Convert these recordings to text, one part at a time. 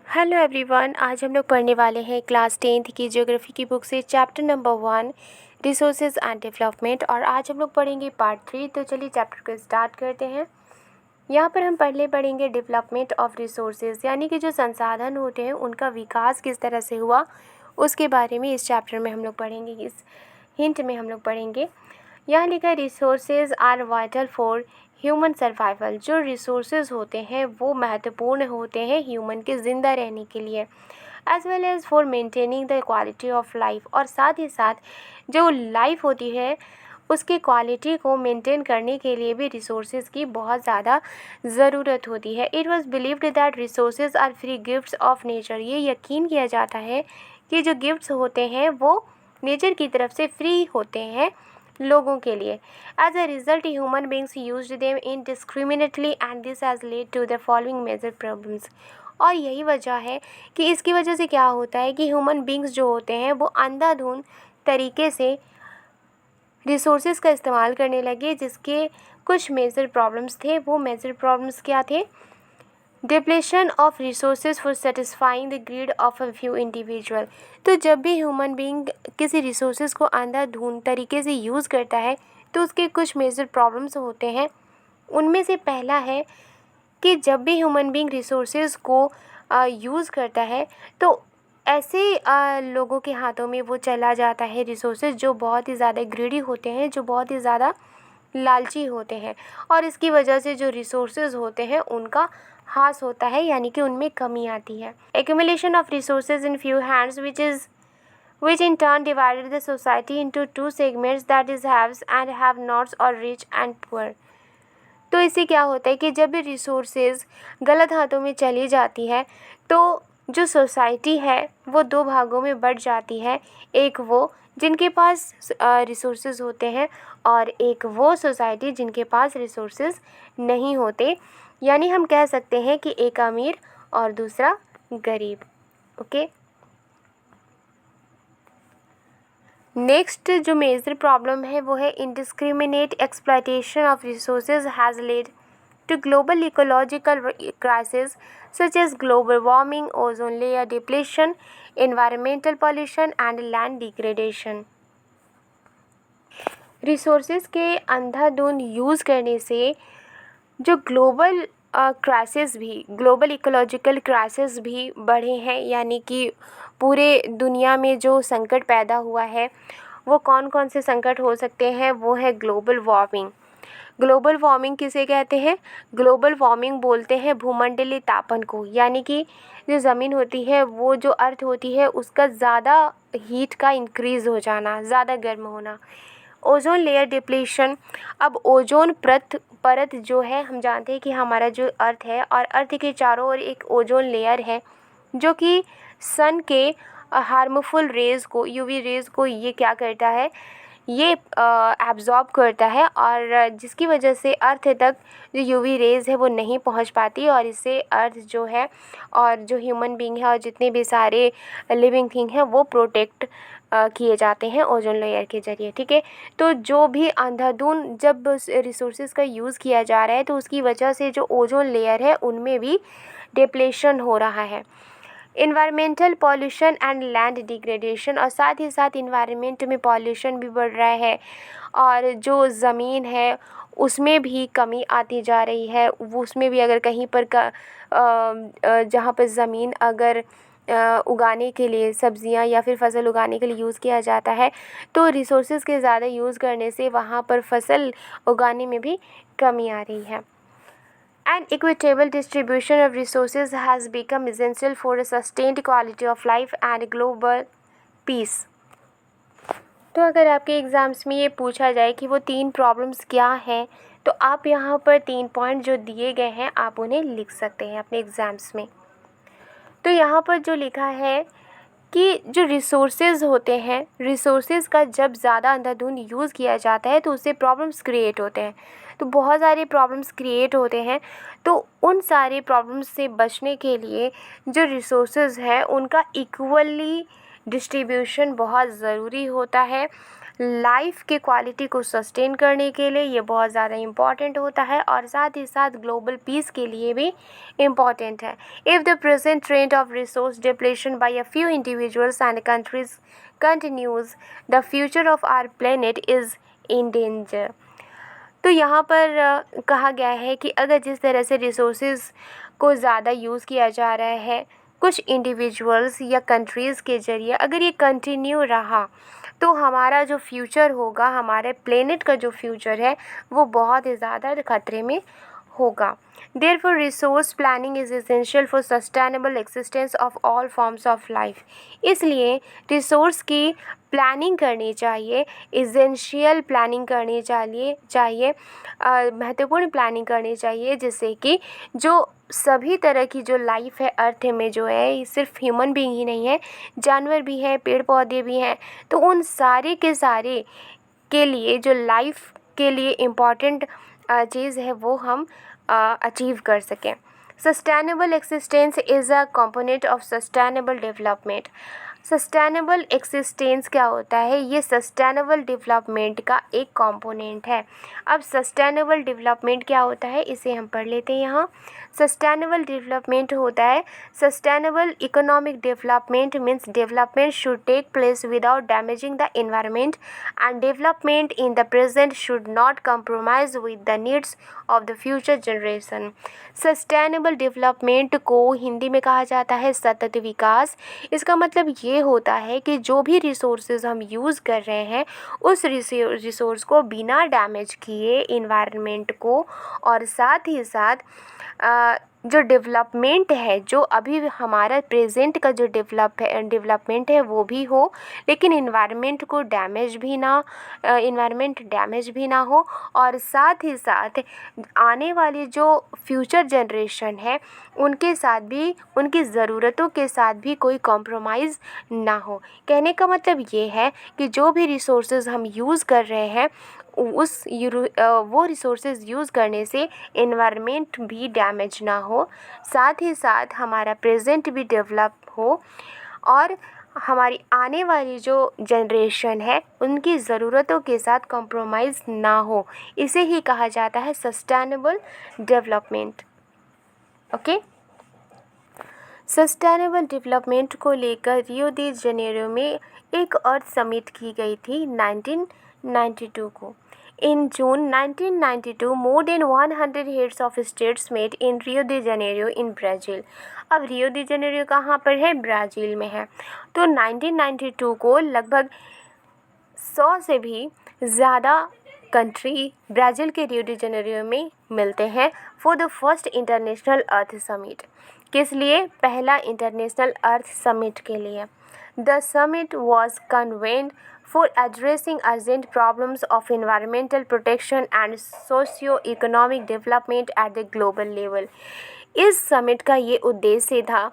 Hello everyone, आज हम लोग पढ़ने वाले हैं क्लास 10th की ज्योग्राफी की बुक से chapter number 1 resources and development. और आज हम लोग पढ़ेंगे पार्ट 3। तो चलिए चैप्टर को स्टार्ट करते हैं। यहाँ पर हम पहले पढ़ेंगे डेवलपमेंट ऑफ रिसोर्सेज, यानी कि जो संसाधन होते हैं उनका विकास किस तरह से हुआ उसके बारे में इस चैप्टर में हम लोग पढ़ेंगे। इस हिंट में हम लोग पढ़ेंगे। यहाँ लिखा है resources are vital for human survival. जो रिसोर्सेज होते हैं वो महत्वपूर्ण होते हैं ह्यूमन के ज़िंदा रहने के लिए, as well as for maintaining the quality of life. और साथ ही साथ जो लाइफ होती है उसकी क्वालिटी को मेंटेन करने के लिए भी रिसोर्सेज की बहुत ज़्यादा ज़रूरत होती है। It was believed that resources are free gifts of nature. ये यकीन किया जाता है कि जो गिफ्ट्स होते हैं वो नेचर की तरफ से फ्री होते हैं लोगों के लिए। As a result human beings use them indiscriminately and this has led to the following major problems. और यही वजह है कि इसकी वजह से क्या होता है कि ह्यूमन बींग्स जो होते हैं वो अंधाधुंध तरीके से रिसोर्सेज का इस्तेमाल करने लगे, जिसके कुछ मेजर प्रॉब्लम्स थे। वो मेजर प्रॉब्लम्स क्या थे? Depletion of resources for satisfying the greed of a few individual. तो जब भी ह्यूमन बीइंग किसी रिसोर्सेज को अंधाधुंध तरीके से यूज़ करता है तो उसके कुछ मेजर प्रॉब्लम्स होते हैं। उनमें से पहला है कि जब भी ह्यूमन बीइंग रिसोर्सेज को यूज़ करता है तो ऐसे लोगों के हाथों में वो चला जाता है रिसोर्सेज जो बहुत ही ज़्यादा ग्रीडी होते हैं, जो बहुत ही ज़्यादा लालची होते हैं। और इसकी वजह से जो रिसोर्सेज होते हैं उनका ह्रास होता है, यानी कि उनमें कमी आती है। Accumulation of resources in few hands which in turn divided the society into two segments, that is haves and have nots or rich and poor। तो इससे क्या होता है कि जब भी रिसोर्सेज गलत हाथों में चली जाती है तो जो सोसाइटी है वो दो भागों में बढ़ जाती है। एक वो जिनके पास रिसोर्सेज होते हैं और एक वो सोसाइटी जिनके पास रिसोर्सेज नहीं होते। यानी हम कह सकते हैं कि एक अमीर और दूसरा गरीब। ओके, नेक्स्ट जो मेजर प्रॉब्लम है वो है indiscriminate exploitation of resources has led to global ecological crises such as global warming, ozone layer depletion, environmental pollution and land degradation। Resources के अंधाधुंध यूज़ करने से जो ग्लोबल क्राइसिस भी, ग्लोबल इकोलॉजिकल क्राइसिस भी बढ़े हैं, यानी कि पूरे दुनिया में जो संकट पैदा हुआ है वो कौन कौन से संकट हो सकते हैं? वो है ग्लोबल वार्मिंग। ग्लोबल वार्मिंग किसे कहते हैं? ग्लोबल वार्मिंग बोलते हैं भूमंडलीय तापन को, यानी कि जो ज़मीन होती है, वो जो अर्थ होती है उसका ज़्यादा हीट का इंक्रीज़ हो जाना, ज़्यादा गर्म होना। Ozone layer depletion. अब ओजोन परत जो है, हम जानते हैं कि हमारा जो अर्थ है और अर्थ के चारों ओर एक ओजोन लेयर है जो कि सन के हार्मफुल रेज़ को, यूवी रेज़ को ये क्या करता है, ये एब्जॉर्ब करता है और जिसकी वजह से अर्थ तक जो यूवी रेज़ है वो नहीं पहुंच पाती और इससे अर्थ जो है और जो ह्यूमन बीइंग है और जितने भी सारे लिविंग थिंग हैं वो प्रोटेक्ट किए जाते हैं ओजोन लेयर के ज़रिए। ठीक है, तो जो भी अंधाधुंध जब रिसोर्सेज का यूज़ किया जा रहा है तो उसकी वजह से जो ओजोन लेयर है उनमें भी डिप्लेशन हो रहा है। Environmental pollution and land degradation, और साथ ही साथ इन्वायरमेंट में पॉल्यूशन भी बढ़ रहा है और जो ज़मीन है उसमें भी कमी आती जा रही है। वो उसमें भी अगर कहीं पर जहाँ पर ज़मीन अगर उगाने के लिए सब्जियां या फिर फसल उगाने के लिए यूज़ किया जाता है तो रिसोर्सेज के ज़्यादा यूज़ करने से वहाँ पर फसल उगाने में भी कमी आ रही है। An equitable distribution of resources has become essential for a sustained quality of life and global peace। तो अगर आपके एग्ज़ाम्स में ये पूछा जाए कि वो 3 प्रॉब्लम्स क्या हैं तो आप यहाँ पर 3 पॉइंट जो दिए गए हैं आप उन्हें लिख सकते हैं अपने एग्ज़ाम्स में। तो यहाँ पर जो लिखा है कि जो रिसोर्सेज होते हैं, रिसोर्सेज का जब ज़्यादा अंधाधुंध यूज़ किया जाता है तो उससे प्रॉब्लम्स क्रिएट होते हैं। तो बहुत सारे प्रॉब्लम्स क्रिएट होते हैं, तो उन सारे प्रॉब्लम्स से बचने के लिए जो रिसोर्सेज है उनका इक्वली डिस्ट्रीब्यूशन बहुत ज़रूरी होता है, लाइफ के क्वालिटी को सस्टेन करने के लिए ये बहुत ज़्यादा इम्पॉर्टेंट होता है और साथ ही साथ ग्लोबल पीस के लिए भी इम्पॉर्टेंट है। If the present trend of resource depletion by a few individuals and countries continues, the future of our planet is in danger. तो यहाँ पर कहा गया है कि अगर जिस तरह से रिसोर्सेज को ज़्यादा यूज़ किया जा रहा है कुछ इंडिविजुअल्स या कंट्रीज़ के ज़रिए, अगर ये कंटिन्यू रहा तो हमारा जो फ्यूचर होगा, हमारे प्लेनेट का जो फ्यूचर है वो बहुत ही ज़्यादा खतरे में होगा। Therefore, resource planning is essential for sustainable existence of all forms of life. इसलिए रिसोर्स की प्लानिंग करनी चाहिए, इसेंशियल प्लानिंग करनी चाहिए महत्वपूर्ण प्लानिंग करनी चाहिए, जिससे कि जो सभी तरह की जो लाइफ है अर्थ में जो है, ये सिर्फ ह्यूमन बीइंग ही नहीं है, जानवर भी हैं, पेड़ पौधे भी हैं, तो उन सारे के सारे के लिए जो लाइफ के लिए इम्पॉर्टेंट चीज़ है वो हम अचीव कर सकें। Sustainable existence is a component of sustainable development. Sustainable existence क्या होता है? ये सस्टेनेबल डेवलपमेंट का एक कंपोनेंट है। अब सस्टेनेबल डेवलपमेंट क्या होता है इसे हम पढ़ लेते हैं। यहाँ सस्टेनेबल डेवलपमेंट होता है, sustainable economic development means development should take place without damaging the environment and development in the present should not compromise with the needs of the future generation. Sustainable development को हिंदी में कहा जाता है सतत विकास। इसका मतलब ये होता है कि जो भी रिसोर्सेज हम यूज़ कर रहे हैं उस रिसोर्स को बिना डैमेज किए इन्वायरमेंट को, और साथ ही साथ जो डेवलपमेंट है, जो अभी हमारा प्रेजेंट का जो डेवलपमेंट है वो भी हो, लेकिन इन्वायरमेंट डैमेज भी ना हो, और साथ ही साथ आने वाली जो फ्यूचर जनरेशन है उनके साथ भी, उनकी ज़रूरतों के साथ भी कोई कॉम्प्रोमाइज़ ना हो। कहने का मतलब ये है कि जो भी रिसोर्सेज हम यूज़ कर रहे हैं वो रिसोर्सेज यूज़ करने से एनवायरनमेंट भी डैमेज ना हो, साथ ही साथ हमारा प्रेजेंट भी डेवलप हो, और हमारी आने वाली जो जनरेशन है उनकी ज़रूरतों के साथ कॉम्प्रोमाइज़ ना हो। इसे ही कहा जाता है sustainable development. Okay. Sustainable development को लेकर रियो डी जनेरो में एक अर्थ समिट की गई थी 1992 को। In June 1992, more than 100 heads of states met in Rio de Janeiro in Brazil. अब रियो डी जनेरो कहाँ पर है? ब्राज़ील में है। तो 1992 को लगभग 100 से भी ज़्यादा कंट्री ब्राज़ील के रियो डी जनेरो में मिलते हैं for the first international earth summit. किस लिए? पहला इंटरनेशनल अर्थ समिट के लिए। The summit was convened for addressing urgent problems of environmental protection and socio-economic development at the global level. इस समिट का ये उद्देश्य था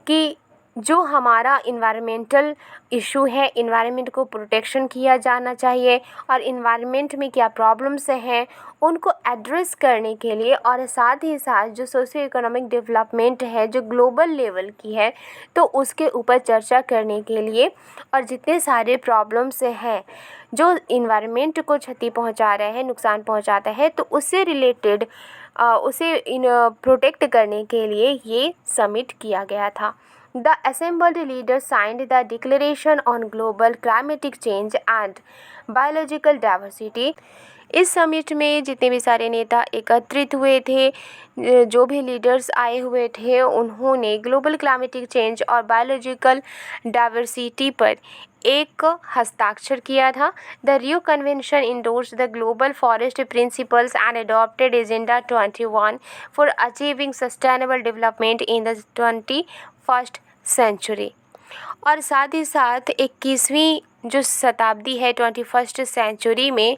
कि जो हमारा इन्वायरमेंटल इशू है, इन्वायरमेंट को प्रोटेक्शन किया जाना चाहिए, और इन्वायरमेंट में क्या प्रॉब्लम्स हैं उनको एड्रेस करने के लिए, और साथ ही साथ जो सोशियो इकोनॉमिक डेवलपमेंट है जो ग्लोबल लेवल की है तो उसके ऊपर चर्चा करने के लिए, और जितने सारे प्रॉब्लम्स हैं जो इन्वायरमेंट को क्षति पहुंचा रहे हैं, नुकसान पहुंचाता है, तो उससे रिलेटेड उसे प्रोटेक्ट करने के लिए ये समिट किया गया था। The assembled leaders signed the Declaration on Global Climatic Change and Biological Diversity. इस समिट में जितने भी सारे नेता एकत्रित हुए थे, जो भी लीडर्स आए हुए थे, उन्होंने ग्लोबल क्लाइमेटिक चेंज और बायोलॉजिकल डाइवर्सिटी पर एक हस्ताक्षर किया था। The Rio convention endorse the global forest principles and adopted agenda 21 for achieving sustainable development in the 21st century. और साथ ही साथ 21वीं जो शताब्दी है 21st सेंचुरी में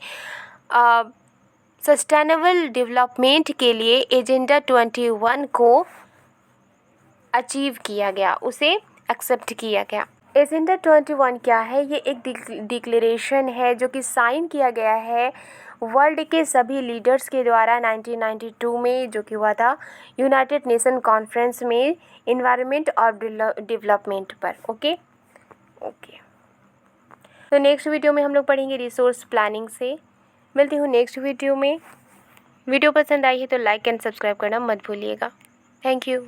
सस्टेनेबल डेवलपमेंट के लिए एजेंडा 21 को अचीव किया गया, उसे एक्सेप्ट किया गया। एजेंडा 21 क्या है? ये एक डिक्लेरेशन है जो कि साइन किया गया है वर्ल्ड के सभी लीडर्स के द्वारा 1992 में, जो कि हुआ था यूनाइटेड नेशन कॉन्फ्रेंस में इन्वायरमेंट और डेवलपमेंट पर। ओके। तो नेक्स्ट वीडियो में हम लोग पढ़ेंगे रिसोर्स प्लानिंग से। मिलती हूँ नेक्स्ट वीडियो में। वीडियो पसंद आई है तो लाइक एंड सब्सक्राइब करना मत भूलिएगा। Thank you.